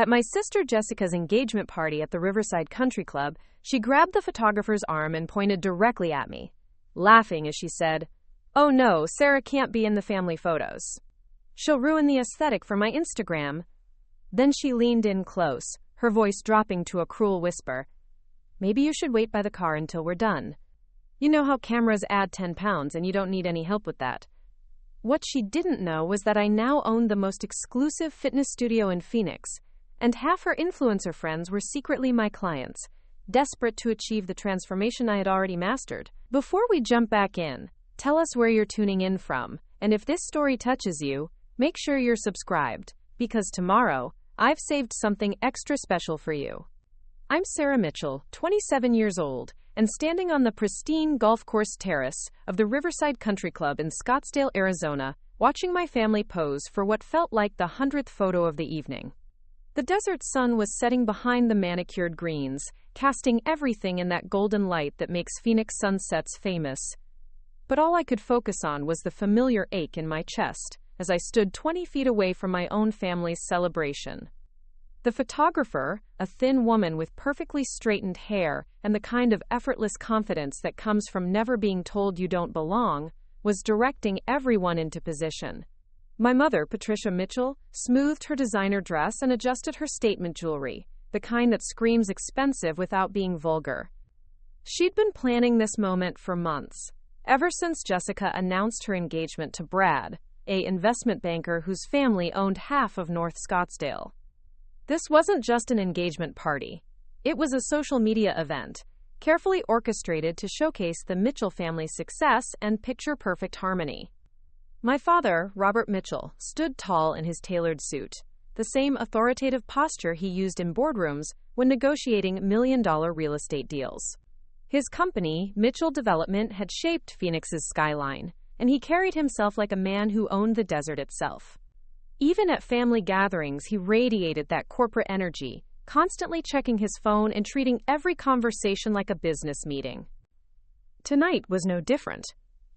At my sister Jessica's engagement party at the Riverside Country Club, she grabbed the photographer's arm and pointed directly at me, laughing as she said, "Oh no, Sarah can't be in the family photos. She'll ruin the aesthetic for my Instagram." Then she leaned in close, her voice dropping to a cruel whisper. "Maybe you should wait by the car until we're done. You know how cameras add 10 pounds and you don't need any help with that." What she didn't know was that I now owned the most exclusive fitness studio in Phoenix, and half her influencer friends were secretly my clients, desperate to achieve the transformation I had already mastered. Before we jump back in, tell us where you're tuning in from, and if this story touches you, make sure you're subscribed, because tomorrow, I've saved something extra special for you. I'm Sarah Mitchell, 27 years old, and standing on the pristine golf course terrace of the Riverside Country Club in Scottsdale, Arizona, watching my family pose for what felt like the 100th photo of the evening. The desert sun was setting behind the manicured greens, casting everything in that golden light that makes Phoenix sunsets famous. But all I could focus on was the familiar ache in my chest as I stood 20 feet away from my own family's celebration. The photographer, a thin woman with perfectly straightened hair and the kind of effortless confidence that comes from never being told you don't belong, was directing everyone into position. My mother, Patricia Mitchell, smoothed her designer dress and adjusted her statement jewelry, the kind that screams expensive without being vulgar. She'd been planning this moment for months, ever since Jessica announced her engagement to Brad, an investment banker whose family owned half of North Scottsdale. This wasn't just an engagement party. It was a social media event, carefully orchestrated to showcase the Mitchell family's success and picture-perfect harmony. My father, Robert Mitchell, stood tall in his tailored suit, the same authoritative posture he used in boardrooms when negotiating million-dollar real estate deals. His company, Mitchell Development, had shaped Phoenix's skyline, and he carried himself like a man who owned the desert itself. Even at family gatherings, he radiated that corporate energy, constantly checking his phone and treating every conversation like a business meeting. Tonight was no different,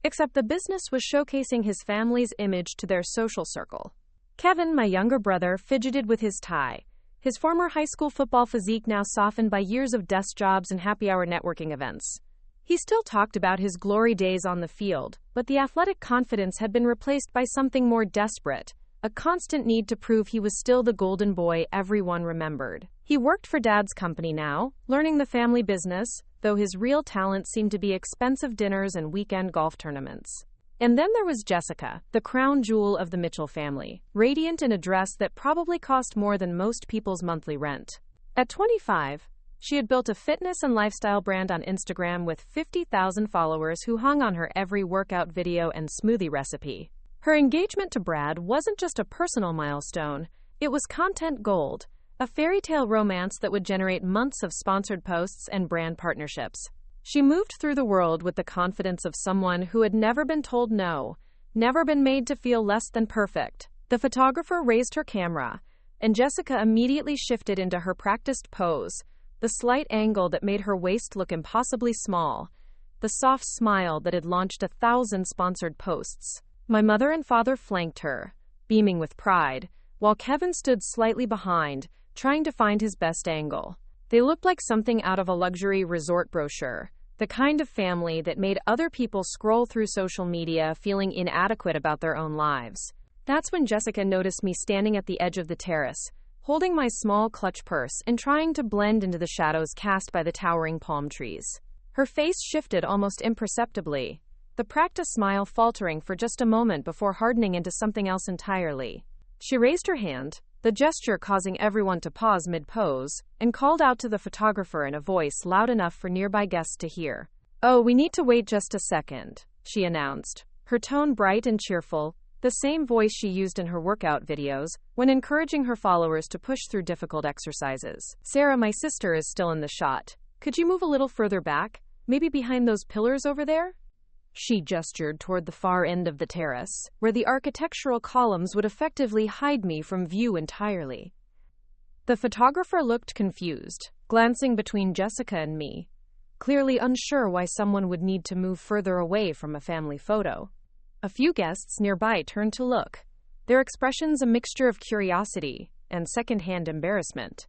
except the business was showcasing his family's image to their social circle. Kevin, my younger brother, fidgeted with his tie, his former high school football physique now softened by years of desk jobs and happy-hour networking events. He still talked about his glory days on the field, but the athletic confidence had been replaced by something more desperate, a constant need to prove he was still the golden boy everyone remembered. He worked for Dad's company now, learning the family business, though his real talent seemed to be expensive dinners and weekend golf tournaments. And then there was Jessica, the crown jewel of the Mitchell family, radiant in a dress that probably cost more than most people's monthly rent. At 25, she had built a fitness and lifestyle brand on Instagram with 50,000 followers who hung on her every workout video and smoothie recipe. Her engagement to Brad wasn't just a personal milestone, it was content gold, a fairy tale romance that would generate months of sponsored posts and brand partnerships. She moved through the world with the confidence of someone who had never been told no, never been made to feel less than perfect. The photographer raised her camera, and Jessica immediately shifted into her practiced pose, the slight angle that made her waist look impossibly small, the soft smile that had launched 1,000 sponsored posts. My mother and father flanked her, beaming with pride, while Kevin stood slightly behind, trying to find his best angle. They looked like something out of a luxury resort brochure, the kind of family that made other people scroll through social media feeling inadequate about their own lives. That's when Jessica noticed me standing at the edge of the terrace, holding my small clutch purse and trying to blend into the shadows cast by the towering palm trees. Her face shifted almost imperceptibly, the practiced smile faltering for just a moment before hardening into something else entirely. She raised her hand, the gesture causing everyone to pause mid-pose, and called out to the photographer in a voice loud enough for nearby guests to hear. "Oh, we need to wait just a second," she announced, her tone bright and cheerful, the same voice she used in her workout videos when encouraging her followers to push through difficult exercises. "Sarah, my sister, is still in the shot. Could you move a little further back? Maybe behind those pillars over there?" She gestured toward the far end of the terrace, where the architectural columns would effectively hide me from view entirely. The photographer looked confused, glancing between Jessica and me, clearly unsure why someone would need to move further away from a family photo. A few guests nearby turned to look, their expressions a mixture of curiosity, and secondhand embarrassment.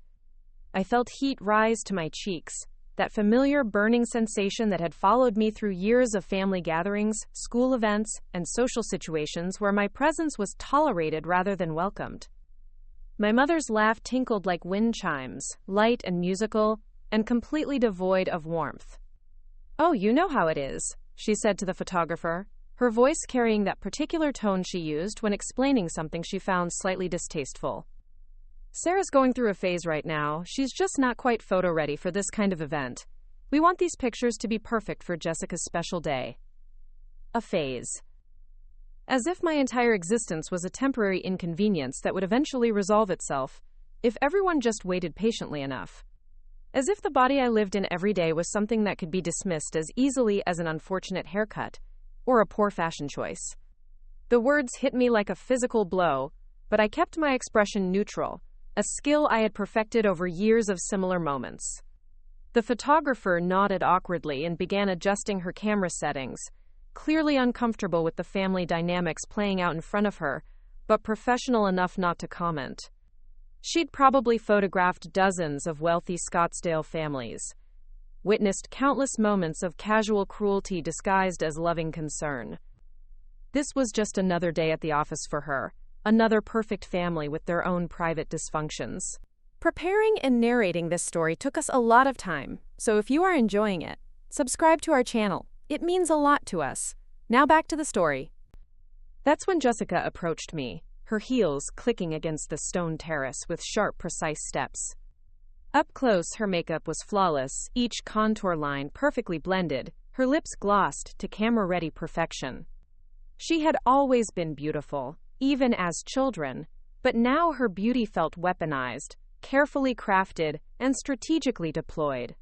I felt heat rise to my cheeks, that familiar burning sensation that had followed me through years of family gatherings, school events, and social situations where my presence was tolerated rather than welcomed. My mother's laugh tinkled like wind chimes, light and musical, and completely devoid of warmth. "Oh, you know how it is," she said to the photographer, her voice carrying that particular tone she used when explaining something she found slightly distasteful. "Sarah's going through a phase right now. She's just not quite photo-ready for this kind of event. We want these pictures to be perfect for Jessica's special day." A phase. As if my entire existence was a temporary inconvenience that would eventually resolve itself, if everyone just waited patiently enough. As if the body I lived in every day was something that could be dismissed as easily as an unfortunate haircut or a poor fashion choice. The words hit me like a physical blow, but I kept my expression neutral, a skill I had perfected over years of similar moments. The photographer nodded awkwardly and began adjusting her camera settings, clearly uncomfortable with the family dynamics playing out in front of her, but professional enough not to comment. She'd probably photographed dozens of wealthy Scottsdale families, witnessed countless moments of casual cruelty disguised as loving concern. This was just another day at the office for her, another perfect family with their own private dysfunctions. Preparing and narrating this story took us a lot of time, so if you are enjoying it, subscribe to our channel. It means a lot to us. Now back to the story. That's when Jessica approached me, her heels clicking against the stone terrace with sharp, precise steps. Up close, her makeup was flawless, each contour line perfectly blended, her lips glossed to camera-ready perfection. She had always been beautiful, even as children, but now her beauty felt weaponized, carefully crafted, and strategically deployed.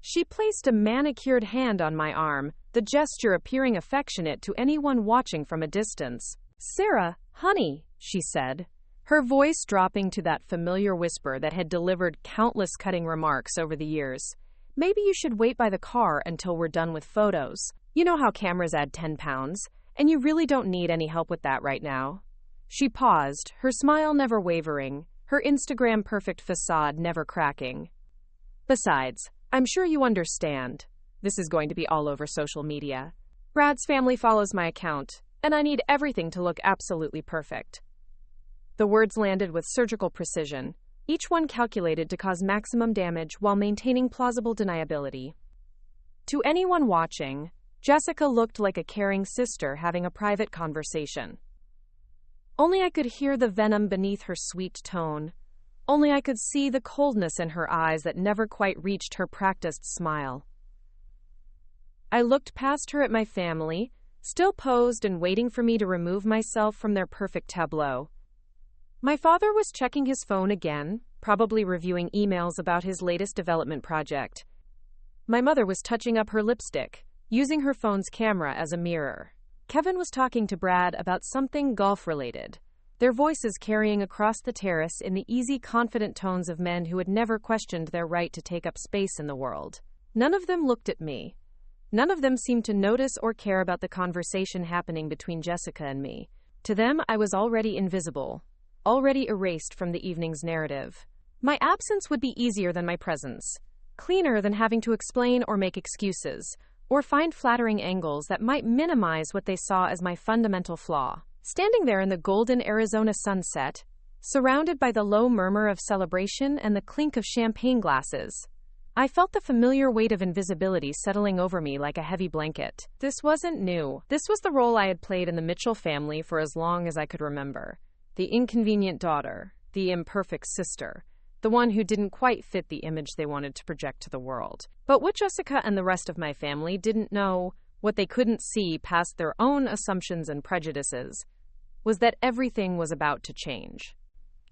She placed a manicured hand on my arm, the gesture appearing affectionate to anyone watching from a distance. "Sarah, honey," she said, her voice dropping to that familiar whisper that had delivered countless cutting remarks over the years. "Maybe you should wait by the car until we're done with photos. You know how cameras add 10 pounds, and you really don't need any help with that right now." She paused, her smile never wavering, her Instagram-perfect facade never cracking. "Besides, I'm sure you understand. This is going to be all over social media. Brad's family follows my account, and I need everything to look absolutely perfect." The words landed with surgical precision, each one calculated to cause maximum damage while maintaining plausible deniability. To anyone watching, Jessica looked like a caring sister having a private conversation. Only I could hear the venom beneath her sweet tone. Only I could see the coldness in her eyes that never quite reached her practiced smile. I looked past her at my family, still posed and waiting for me to remove myself from their perfect tableau. My father was checking his phone again, probably reviewing emails about his latest development project. My mother was touching up her lipstick, using her phone's camera as a mirror. Kevin was talking to Brad about something golf-related, their voices carrying across the terrace in the easy, confident tones of men who had never questioned their right to take up space in the world. None of them looked at me. None of them seemed to notice or care about the conversation happening between Jessica and me. To them, I was already invisible, already erased from the evening's narrative. My absence would be easier than my presence, cleaner than having to explain or make excuses, or find flattering angles that might minimize what they saw as my fundamental flaw. Standing there in the golden Arizona sunset, surrounded by the low murmur of celebration and the clink of champagne glasses, I felt the familiar weight of invisibility settling over me like a heavy blanket. This wasn't new. This was the role I had played in the Mitchell family for as long as I could remember. The inconvenient daughter, the imperfect sister, the one who didn't quite fit the image they wanted to project to the world. But what Jessica and the rest of my family didn't know, what they couldn't see past their own assumptions and prejudices, was that everything was about to change.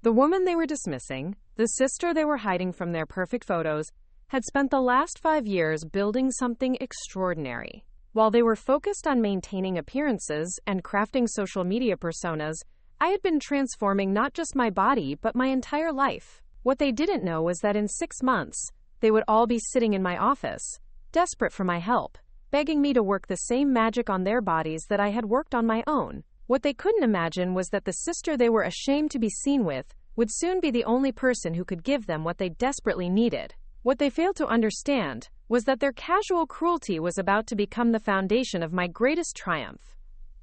The woman they were dismissing, the sister they were hiding from their perfect photos, had spent the last 5 years building something extraordinary. While they were focused on maintaining appearances and crafting social media personas, I had been transforming not just my body, but my entire life. What they didn't know was that in 6 months, they would all be sitting in my office, desperate for my help, begging me to work the same magic on their bodies that I had worked on my own. What they couldn't imagine was that the sister they were ashamed to be seen with would soon be the only person who could give them what they desperately needed. What they failed to understand was that their casual cruelty was about to become the foundation of my greatest triumph.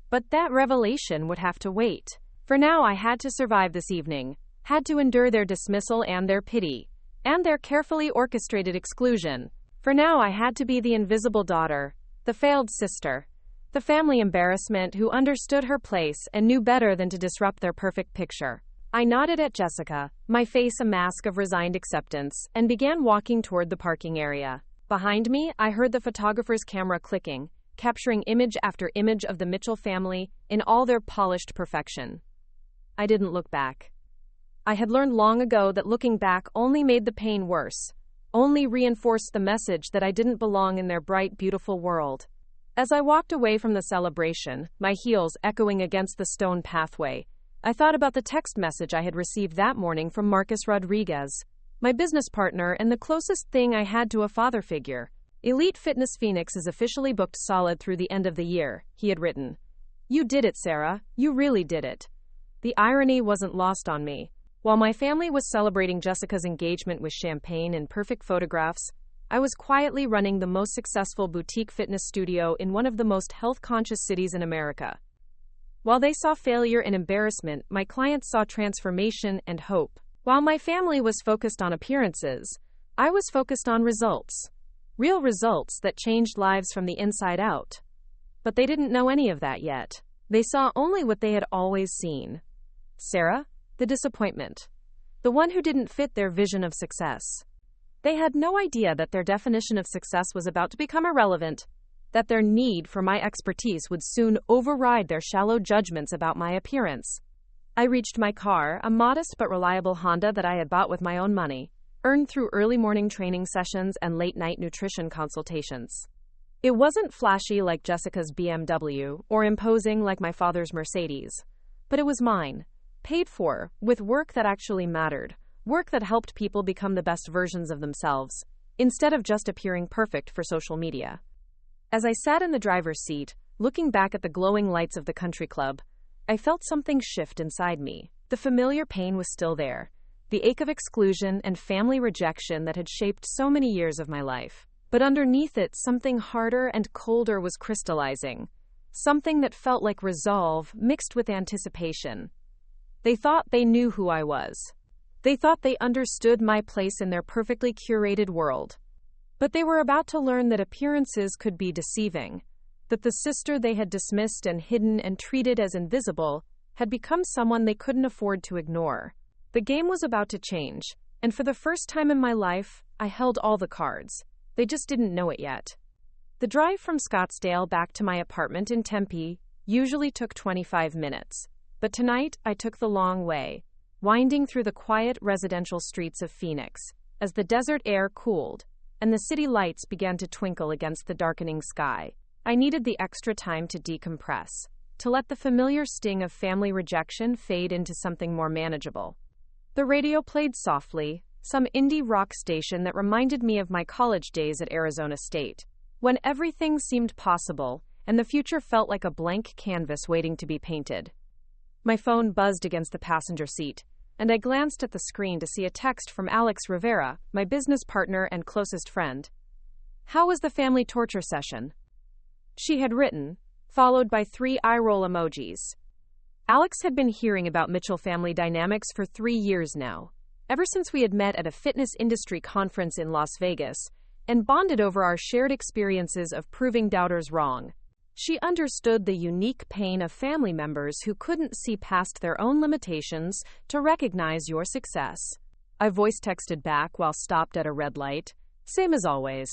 But that revelation would have to wait. For now, I had to survive this evening, had to endure their dismissal and their pity, and their carefully orchestrated exclusion. For now, I had to be the invisible daughter, the failed sister, the family embarrassment who understood her place and knew better than to disrupt their perfect picture. I nodded at Jessica, my face a mask of resigned acceptance, and began walking toward the parking area. Behind me, I heard the photographer's camera clicking, capturing image after image of the Mitchell family in all their polished perfection. I didn't look back. I had learned long ago that looking back only made the pain worse, only reinforced the message that I didn't belong in their bright, beautiful world. As I walked away from the celebration, my heels echoing against the stone pathway, I thought about the text message I had received that morning from Marcus Rodriguez, my business partner and the closest thing I had to a father figure. Elite Fitness Phoenix is officially booked solid through the end of the year, he had written. You did it, Sarah. You really did it. The irony wasn't lost on me. While my family was celebrating Jessica's engagement with champagne and perfect photographs, I was quietly running the most successful boutique fitness studio in one of the most health-conscious cities in America. While they saw failure and embarrassment, my clients saw transformation and hope. While my family was focused on appearances, I was focused on results. Real results that changed lives from the inside out. But they didn't know any of that yet. They saw only what they had always seen. Sarah, the disappointment. The one who didn't fit their vision of success. They had no idea that their definition of success was about to become irrelevant, that their need for my expertise would soon override their shallow judgments about my appearance. I reached my car, a modest but reliable Honda that I had bought with my own money, earned through early morning training sessions and late-night nutrition consultations. It wasn't flashy like Jessica's BMW or imposing like my father's Mercedes, but it was mine, paid for, with work that actually mattered, work that helped people become the best versions of themselves, instead of just appearing perfect for social media. As I sat in the driver's seat, looking back at the glowing lights of the country club, I felt something shift inside me. The familiar pain was still there, the ache of exclusion and family rejection that had shaped so many years of my life. But underneath it, something harder and colder was crystallizing, something that felt like resolve mixed with anticipation. They thought they knew who I was. They thought they understood my place in their perfectly curated world. But they were about to learn that appearances could be deceiving, that the sister they had dismissed and hidden and treated as invisible had become someone they couldn't afford to ignore. The game was about to change, and for the first time in my life, I held all the cards. They just didn't know it yet. The drive from Scottsdale back to my apartment in Tempe usually took 25 minutes, but tonight I took the long way, winding through the quiet residential streets of Phoenix, as the desert air cooled and the city lights began to twinkle against the darkening sky. I needed the extra time to decompress, to let the familiar sting of family rejection fade into something more manageable. The radio played softly, some indie rock station that reminded me of my college days at Arizona State, when everything seemed possible and the future felt like a blank canvas waiting to be painted. My phone buzzed against the passenger seat, and I glanced at the screen to see a text from Alex Rivera, my business partner and closest friend. How was the family torture session? She had written, followed by 3 eye-roll emojis. Alex had been hearing about Mitchell family dynamics for 3 years now, ever since we had met at a fitness industry conference in Las Vegas and bonded over our shared experiences of proving doubters wrong. She understood the unique pain of family members who couldn't see past their own limitations to recognize your success. I voice texted back while stopped at a red light. Same as always.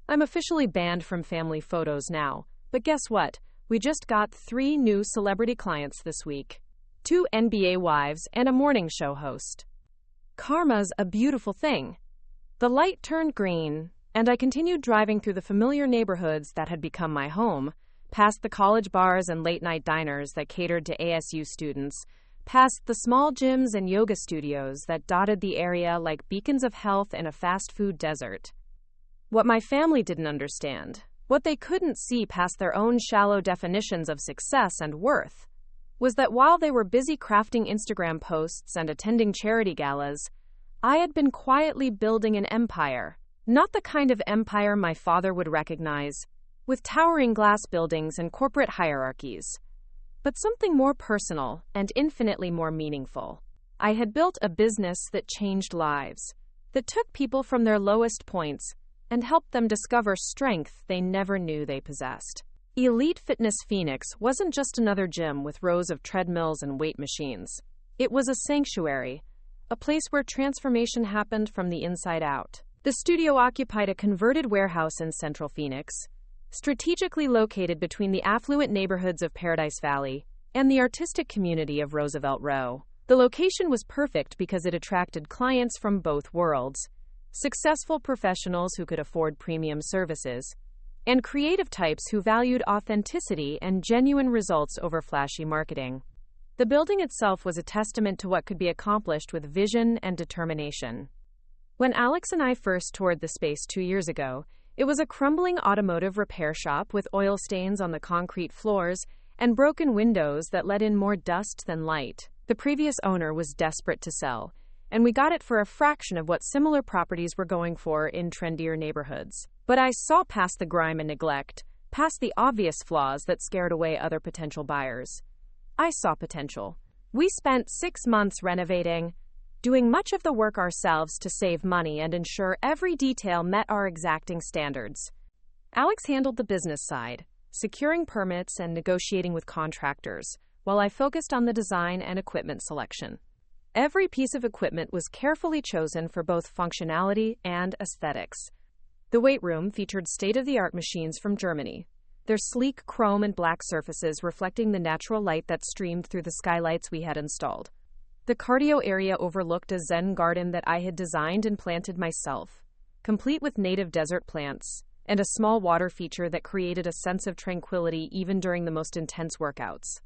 I'm officially banned from family photos now, but guess what? We just got 3 new celebrity clients this week. 2 NBA wives and a morning show host. Karma's a beautiful thing. The light turned green, and I continued driving through the familiar neighborhoods that had become my home, past the college bars and late-night diners that catered to ASU students, past the small gyms and yoga studios that dotted the area like beacons of health in a fast-food desert. What my family didn't understand, what they couldn't see past their own shallow definitions of success and worth, was that while they were busy crafting Instagram posts and attending charity galas, I had been quietly building an empire. Not the kind of empire my father would recognize, with towering glass buildings and corporate hierarchies, but something more personal and infinitely more meaningful. I had built a business that changed lives, that took people from their lowest points and helped them discover strength they never knew they possessed. Elite Fitness Phoenix wasn't just another gym with rows of treadmills and weight machines. It was a sanctuary, a place where transformation happened from the inside out. The studio occupied a converted warehouse in central Phoenix, strategically located between the affluent neighborhoods of Paradise Valley and the artistic community of Roosevelt Row. The location was perfect because it attracted clients from both worlds, successful professionals who could afford premium services, and creative types who valued authenticity and genuine results over flashy marketing. The building itself was a testament to what could be accomplished with vision and determination. When Alex and I first toured the space 2 years ago, it was a crumbling automotive repair shop with oil stains on the concrete floors and broken windows that let in more dust than light. The previous owner was desperate to sell, and we got it for a fraction of what similar properties were going for in trendier neighborhoods. But I saw past the grime and neglect, past the obvious flaws that scared away other potential buyers. I saw potential. We spent 6 months renovating, doing much of the work ourselves to save money and ensure every detail met our exacting standards. Alex handled the business side, securing permits and negotiating with contractors, while I focused on the design and equipment selection. Every piece of equipment was carefully chosen for both functionality and aesthetics. The weight room featured state-of-the-art machines from Germany, their sleek chrome and black surfaces reflecting the natural light that streamed through the skylights we had installed. The cardio area overlooked a Zen garden that I had designed and planted myself, complete with native desert plants, and a small water feature that created a sense of tranquility even during the most intense workouts.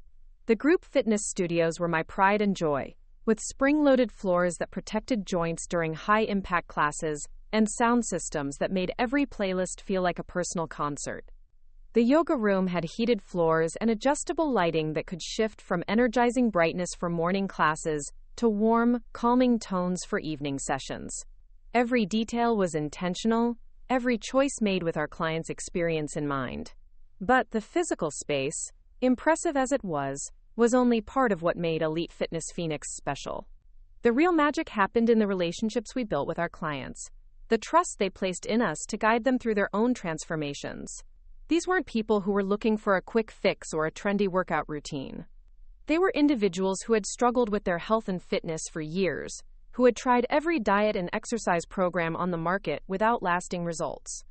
The group fitness studios were my pride and joy, with spring-loaded floors that protected joints during high-impact classes and sound systems that made every playlist feel like a personal concert. The yoga room had heated floors and adjustable lighting that could shift from energizing brightness for morning classes to warm, calming tones for evening sessions. Every detail was intentional, every choice made with our client's experience in mind. But the physical space, impressive as it was only part of what made Elite Fitness Phoenix special. The real magic happened in the relationships we built with our clients, the trust they placed in us to guide them through their own transformations. These weren't people who were looking for a quick fix or a trendy workout routine. They were individuals who had struggled with their health and fitness for years, who had tried every diet and exercise program on the market without lasting results.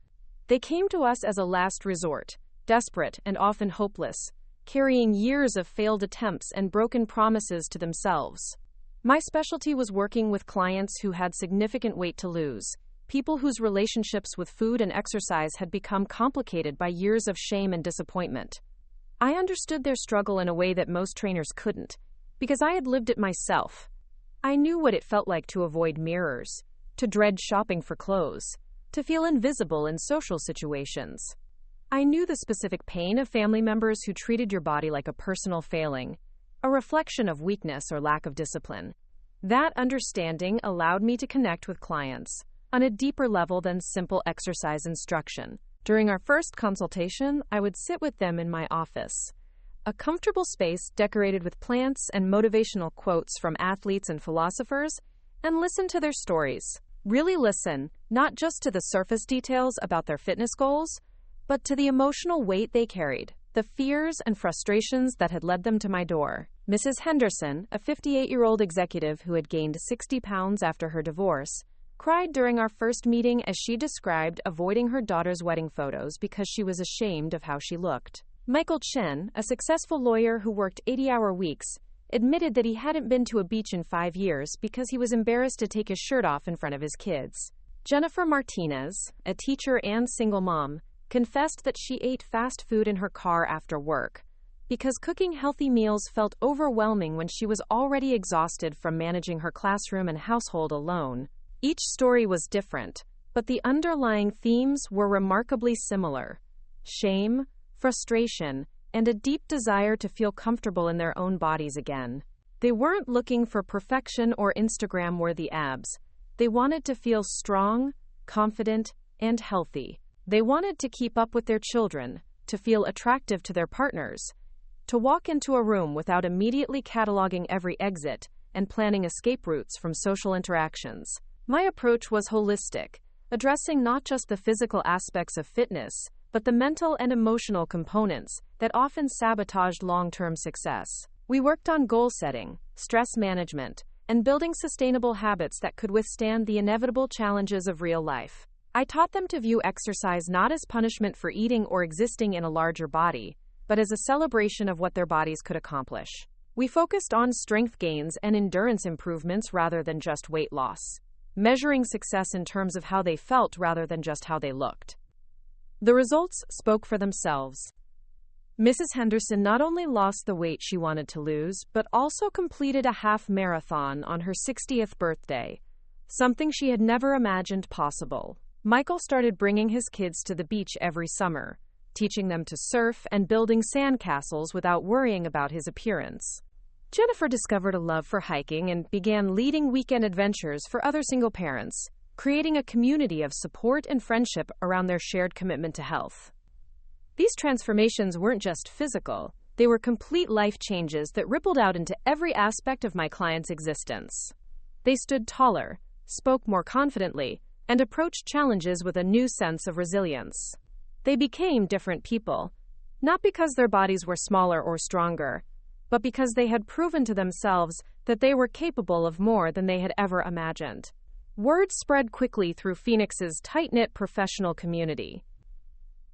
They came to us as a last resort, desperate and often hopeless, carrying years of failed attempts and broken promises to themselves. My specialty was working with clients who had significant weight to lose, people whose relationships with food and exercise had become complicated by years of shame and disappointment. I understood their struggle in a way that most trainers couldn't, because I had lived it myself. I knew what it felt like to avoid mirrors, to dread shopping for clothes, to feel invisible in social situations. I knew the specific pain of family members who treated your body like a personal failing, a reflection of weakness or lack of discipline. That understanding allowed me to connect with clients on a deeper level than simple exercise instruction. During our first consultation, I would sit with them in my office, a comfortable space decorated with plants and motivational quotes from athletes and philosophers, and listen to their stories. Really listen, not just to the surface details about their fitness goals, but to the emotional weight they carried, the fears and frustrations that had led them to my door. Mrs. Henderson, a 58-year-old executive who had gained 60 pounds after her divorce, cried during our first meeting as she described avoiding her daughter's wedding photos because she was ashamed of how she looked. Michael Chen, a successful lawyer who worked 80-hour weeks, admitted that he hadn't been to a beach in 5 years because he was embarrassed to take his shirt off in front of his kids. Jennifer Martinez, a teacher and single mom, confessed that she ate fast food in her car after work because cooking healthy meals felt overwhelming when she was already exhausted from managing her classroom and household alone. Each story was different, but the underlying themes were remarkably similar: shame, frustration, and a deep desire to feel comfortable in their own bodies again. They weren't looking for perfection or Instagram-worthy abs. They wanted to feel strong, confident, and healthy. They wanted to keep up with their children, to feel attractive to their partners, to walk into a room without immediately cataloging every exit and planning escape routes from social interactions. My approach was holistic, addressing not just the physical aspects of fitness, but the mental and emotional components that often sabotaged long-term success. We worked on goal setting, stress management, and building sustainable habits that could withstand the inevitable challenges of real life. I taught them to view exercise not as punishment for eating or existing in a larger body, but as a celebration of what their bodies could accomplish. We focused on strength gains and endurance improvements rather than just weight loss, measuring success in terms of how they felt rather than just how they looked. The results spoke for themselves. Mrs. Henderson not only lost the weight she wanted to lose, but also completed a half marathon on her 60th birthday, something she had never imagined possible. Michael started bringing his kids to the beach every summer, teaching them to surf and building sandcastles without worrying about his appearance. Jennifer discovered a love for hiking and began leading weekend adventures for other single parents, creating a community of support and friendship around their shared commitment to health. These transformations weren't just physical, they were complete life changes that rippled out into every aspect of my clients' existence. They stood taller, spoke more confidently, and approached challenges with a new sense of resilience. They became different people, not because their bodies were smaller or stronger, but because they had proven to themselves that they were capable of more than they had ever imagined. Word spread quickly through Phoenix's tight-knit professional community.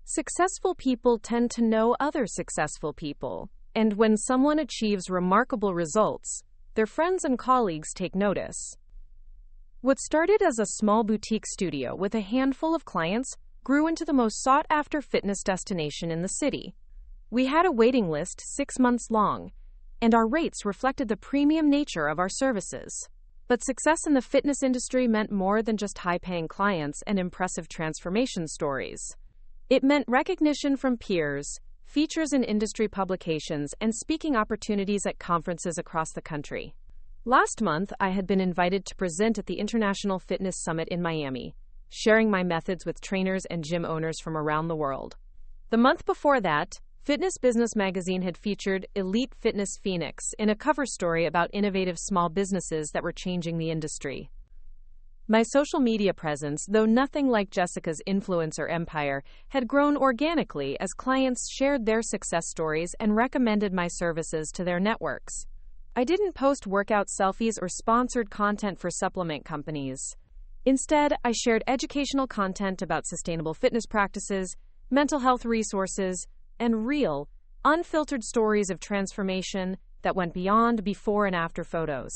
Successful people tend to know other successful people, and when someone achieves remarkable results, their friends and colleagues take notice. What started as a small boutique studio with a handful of clients grew into the most sought-after fitness destination in the city. We had a waiting list 6 months long, and our rates reflected the premium nature of our services. But success in the fitness industry meant more than just high-paying clients and impressive transformation stories. It meant recognition from peers, features in industry publications, and speaking opportunities at conferences across the country. Last month, I had been invited to present at the International Fitness Summit in Miami, sharing my methods with trainers and gym owners from around the world. The month before that, Fitness Business magazine had featured Elite Fitness Phoenix in a cover story about innovative small businesses that were changing the industry. My social media presence, though nothing like Jessica's influencer empire, had grown organically as clients shared their success stories and recommended my services to their networks. I didn't post workout selfies or sponsored content for supplement companies. Instead, I shared educational content about sustainable fitness practices, mental health resources, and real, unfiltered stories of transformation that went beyond before and after photos.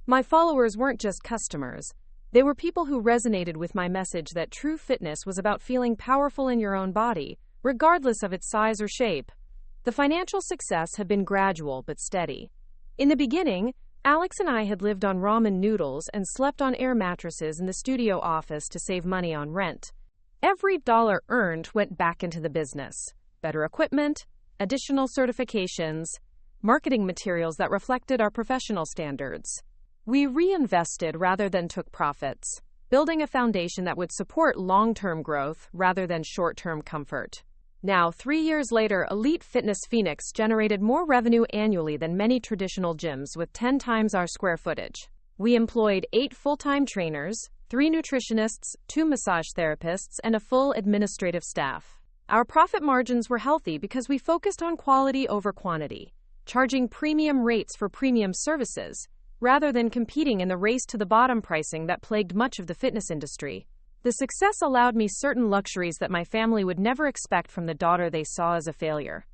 My followers weren't just customers. They were people who resonated with my message that true fitness was about feeling powerful in your own body, regardless of its size or shape. The financial success had been gradual but steady. In the beginning, Alex and I had lived on ramen noodles and slept on air mattresses in the studio office to save money on rent. Every dollar earned went back into the business. Better equipment, additional certifications, marketing materials that reflected our professional standards. We reinvested rather than took profits, building a foundation that would support long-term growth rather than short-term comfort. Now, 3 years later, Elite Fitness Phoenix generated more revenue annually than many traditional gyms with 10 times our square footage. We employed 8 full-time trainers, 3 nutritionists, 2 massage therapists, and a full administrative staff. Our profit margins were healthy because we focused on quality over quantity, charging premium rates for premium services, rather than competing in the race to the bottom pricing that plagued much of the fitness industry. The success allowed me certain luxuries that my family would never expect from the daughter they saw as a failure.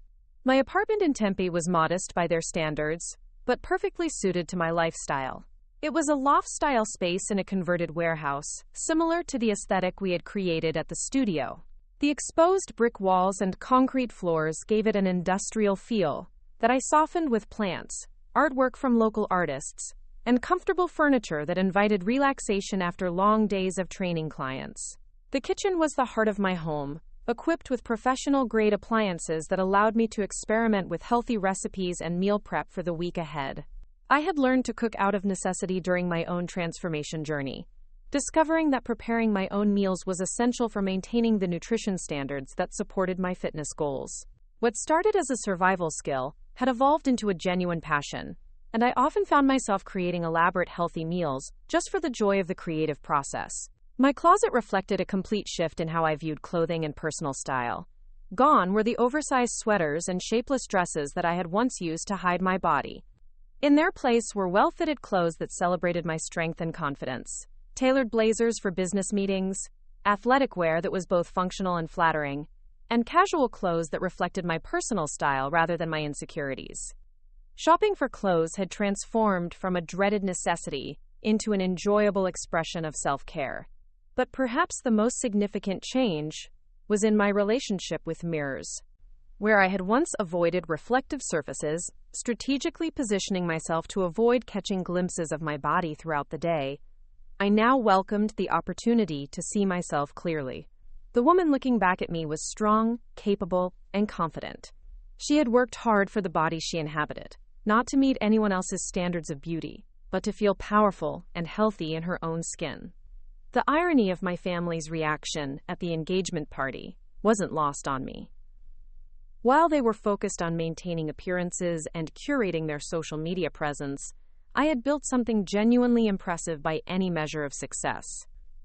My apartment in Tempe was modest by their standards, but perfectly suited to my lifestyle. It was a loft-style space in a converted warehouse, similar to the aesthetic we had created at the studio. The exposed brick walls and concrete floors gave it an industrial feel that I softened with plants, artwork from local artists, and comfortable furniture that invited relaxation after long days of training clients. The kitchen was the heart of my home, equipped with professional-grade appliances that allowed me to experiment with healthy recipes and meal prep for the week ahead. I had learned to cook out of necessity during my own transformation journey, discovering that preparing my own meals was essential for maintaining the nutrition standards that supported my fitness goals. What started as a survival skill had evolved into a genuine passion, and I often found myself creating elaborate healthy meals just for the joy of the creative process. My closet reflected a complete shift in how I viewed clothing and personal style. Gone were the oversized sweaters and shapeless dresses that I had once used to hide my body. In their place were well-fitted clothes that celebrated my strength and confidence. Tailored blazers for business meetings, athletic wear that was both functional and flattering, and casual clothes that reflected my personal style rather than my insecurities. Shopping for clothes had transformed from a dreaded necessity into an enjoyable expression of self-care. But perhaps the most significant change was in my relationship with mirrors. Where I had once avoided reflective surfaces, strategically positioning myself to avoid catching glimpses of my body throughout the day, I now welcomed the opportunity to see myself clearly. The woman looking back at me was strong, capable, and confident. She had worked hard for the body she inhabited, not to meet anyone else's standards of beauty, but to feel powerful and healthy in her own skin. The irony of my family's reaction at the engagement party wasn't lost on me. While they were focused on maintaining appearances and curating their social media presence, I had built something genuinely impressive by any measure of success.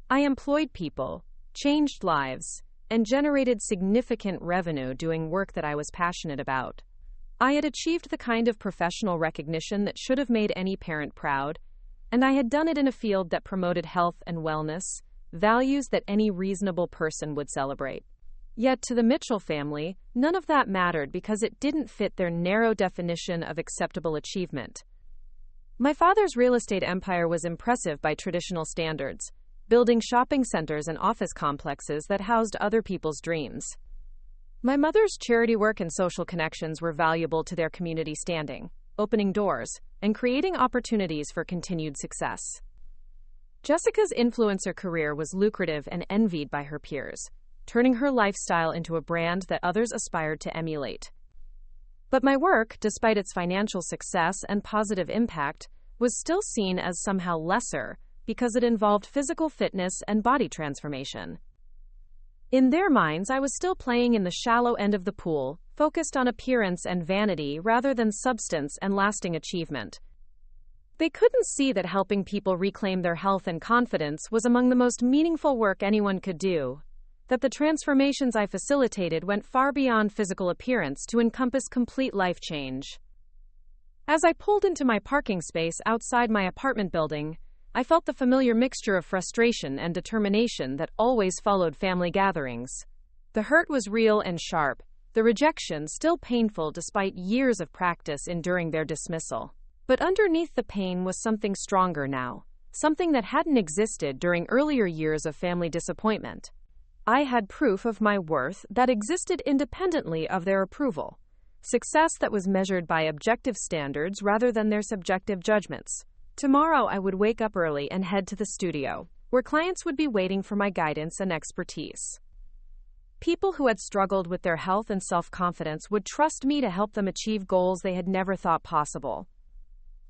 I employed people, changed lives, and generated significant revenue doing work that I was passionate about. I had achieved the kind of professional recognition that should have made any parent proud, and I had done it in a field that promoted health and wellness, values that any reasonable person would celebrate. Yet to the Mitchell family, none of that mattered because it didn't fit their narrow definition of acceptable achievement. My father's real estate empire was impressive by traditional standards, building shopping centers and office complexes that housed other people's dreams. My mother's charity work and social connections were valuable to their community standing, opening doors, and creating opportunities for continued success. Jessica's influencer career was lucrative and envied by her peers, turning her lifestyle into a brand that others aspired to emulate. But my work, despite its financial success and positive impact, was still seen as somehow lesser because it involved physical fitness and body transformation. In their minds, I was still playing in the shallow end of the pool, focused on appearance and vanity rather than substance and lasting achievement. They couldn't see that helping people reclaim their health and confidence was among the most meaningful work anyone could do, that the transformations I facilitated went far beyond physical appearance to encompass complete life change. As I pulled into my parking space outside my apartment building, I felt the familiar mixture of frustration and determination that always followed family gatherings. The hurt was real and sharp, the rejection still painful despite years of practice enduring their dismissal. But underneath the pain was something stronger now, something that hadn't existed during earlier years of family disappointment. I had proof of my worth that existed independently of their approval. Success that was measured by objective standards rather than their subjective judgments. Tomorrow I would wake up early and head to the studio, where clients would be waiting for my guidance and expertise. People who had struggled with their health and self-confidence would trust me to help them achieve goals they had never thought possible.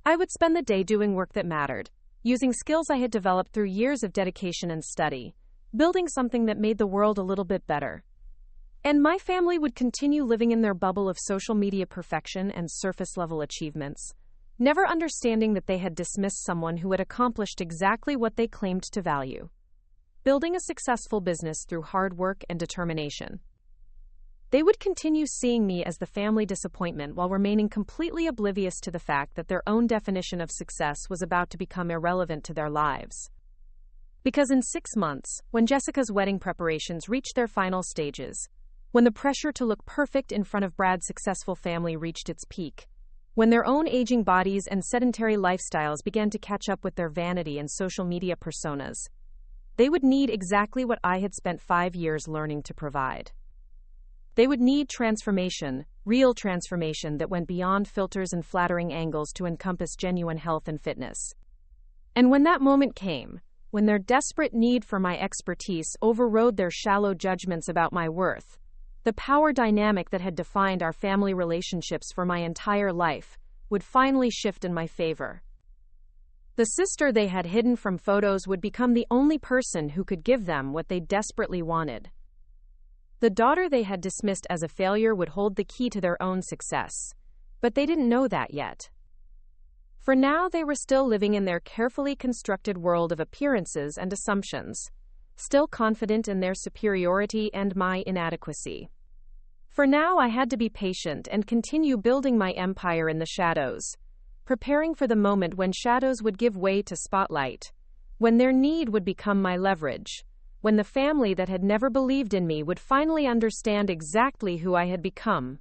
I would spend the day doing work that mattered, using skills I had developed through years of dedication and study, building something that made the world a little bit better. And my family would continue living in their bubble of social media perfection and surface-level achievements, never understanding that they had dismissed someone who had accomplished exactly what they claimed to value: building a successful business through hard work and determination. They would continue seeing me as the family disappointment while remaining completely oblivious to the fact that their own definition of success was about to become irrelevant to their lives. Because in 6 months, when Jessica's wedding preparations reached their final stages, when the pressure to look perfect in front of Brad's successful family reached its peak, when their own aging bodies and sedentary lifestyles began to catch up with their vanity and social media personas, they would need exactly what I had spent 5 years learning to provide. They would need transformation, real transformation that went beyond filters and flattering angles to encompass genuine health and fitness. And when that moment came, when their desperate need for my expertise overrode their shallow judgments about my worth. The power dynamic that had defined our family relationships for my entire life would finally shift in my favor. The sister they had hidden from photos would become the only person who could give them what they desperately wanted. The daughter they had dismissed as a failure would hold the key to their own success, but they didn't know that yet. For now, they were still living in their carefully constructed world of appearances and assumptions, still confident in their superiority and my inadequacy. For now, I had to be patient and continue building my empire in the shadows, preparing for the moment when shadows would give way to spotlight, when their need would become my leverage, when the family that had never believed in me would finally understand exactly who I had become.